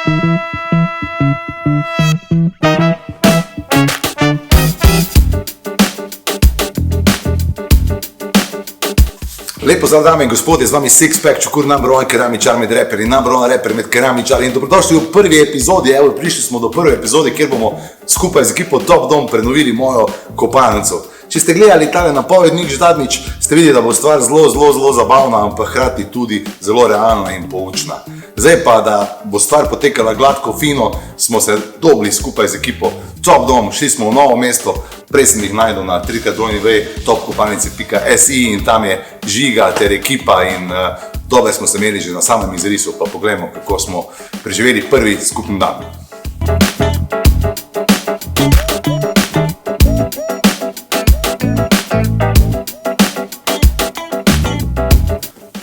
Lep pozdrav, dame in gospodje, z vami Sixpack, Čukur, number one keramičar med reperi, number one reper med keramičari in dobrodošli v prvi epizodi. Evo, prišli smo do prve epizode, kjer bomo skupaj z ekipo Top Dom prenovili mojo kopalnico. Če ste gledali tale napovednik že zadnjič, ste videli, da bo stvar zelo zabavna, ampak hkrati tudi zelo realna in poučna. Zdaj pa, da bo stvar potekala gladko, fino, smo se dobili skupaj z ekipo Top Dom, šli smo v novo mesto, prej sem jih najdel na www.topkopalnice.si in tam je Žiga ter ekipa in dobre smo se imeli že na samem izrisu, pa pogledamo, kako smo preživeli prvi skupni dan.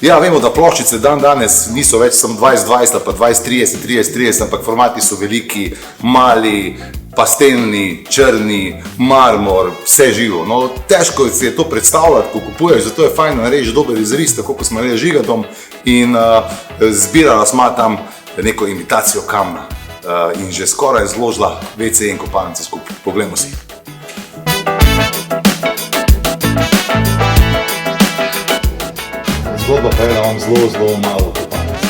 Ja, vemo, da ploščice dan danes niso več samo 20-20 pa 20-30, 30-30, ampak formati so veliki, mali, pastelni, črni, marmor, vse živo. No, težko si je to predstavljati, ko kupuješ, zato je fajn, da narediš dober izris, tako kot smo naredili z Žigatom in zbirala sma tam neko imitacijo kamna in že skoraj zložila WC in kopalnico skupaj. Poglejmo si. Zgodba pa je, da imam zelo malo kopalnic.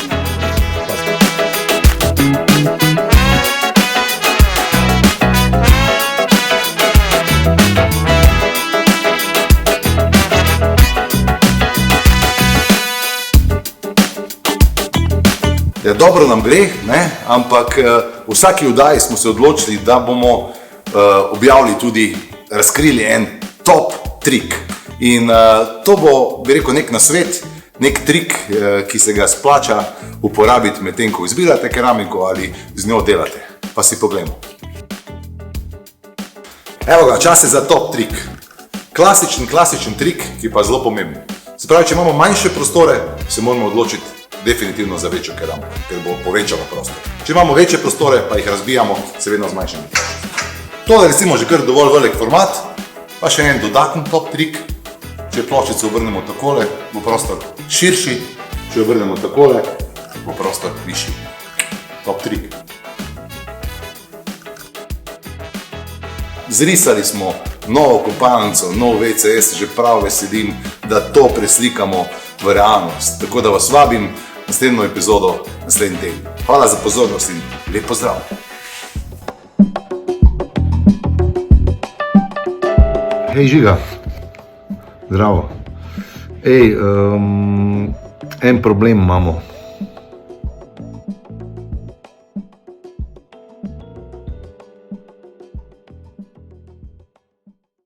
Ja, dobro nam gre, ne? Ampak v vsaki oddaji smo se odločili, da bomo objavili tudi, razkrili en top trik. In to bo, bi rekel, nek nasvet, nek trik, ki se ga splača uporabiti med tem, ko izbirate keramiko ali z njo delate. Pa si poglejmo. Evo ga, čas je za top trik. Klasičen trik, ki pa je zelo pomemben. Se pravi, če imamo manjše prostore, se moramo odločiti definitivno za večjo keramiko, ker bo povečala prostor. Če imamo večje prostore, pa jih razbijamo, se vedno zmanjšamo. To je recimo že kar dovolj velik format, pa še en dodaten top trik. Če ploščico obrnemo takole, bo prostor širši, če jo obrnemo takole, bo prostor višji. Top trik. Zrisali smo novo kopalnico, nov WC, jaz se že prav veselim, da to preslikamo v realnost. Tako da vas vabim naslednjo epizodo, naslednji teden. Hvala za pozornost in lep pozdrav. Hej Žiga. Zdravo. Ej, en problem imamo.